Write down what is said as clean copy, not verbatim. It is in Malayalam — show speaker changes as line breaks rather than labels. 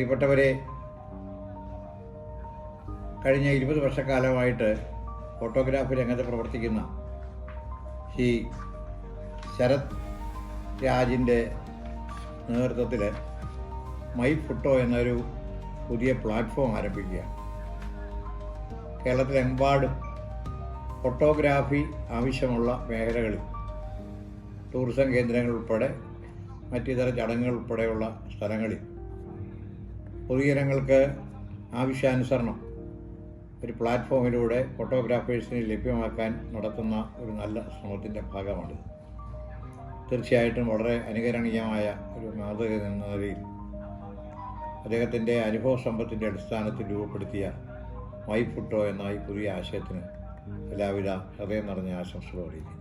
പ്രിയപ്പെട്ടവരെ, കഴിഞ്ഞ 20 വർഷക്കാലമായിട്ട് ഫോട്ടോഗ്രാഫി രംഗത്ത് പ്രവർത്തിക്കുന്ന ശ്രീ ശരത് രാജിൻ്റെ നേതൃത്വത്തിൽ മൈ ഫോട്ടോ എന്നൊരു പുതിയ പ്ലാറ്റ്ഫോം ആരംഭിക്കുകയാണ്. കേരളത്തിലെമ്പാടും ഫോട്ടോഗ്രാഫി ആവശ്യമുള്ള മേഖലകളിൽ ടൂറിസം കേന്ദ്രങ്ങൾ ഉൾപ്പെടെ മറ്റിതര ചടങ്ങുകൾ ഉൾപ്പെടെയുള്ള സ്ഥലങ്ങളിൽ പൊതുജനങ്ങൾക്ക് ആവശ്യാനുസരണം ഒരു പ്ലാറ്റ്ഫോമിലൂടെ ഫോട്ടോഗ്രാഫേഴ്സിനെ ലഭ്യമാക്കാൻ നടത്തുന്ന ഒരു നല്ല ശ്രമത്തിൻ്റെ ഭാഗമാണിത്. തീർച്ചയായിട്ടും വളരെ അനുകരണീയമായ ഒരു മാതൃക എന്ന നിലയിൽ അദ്ദേഹത്തിൻ്റെ അനുഭവ സമ്പത്തിൻ്റെ അടിസ്ഥാനത്തിൽ രൂപപ്പെടുത്തിയ മൈ ഫോട്ടോ എന്ന ഈ പുതിയ ആശയത്തിന് എല്ലാവിധ ഹൃദയം നിറഞ്ഞ ആശംസകൾ അറിയിക്കുന്നു.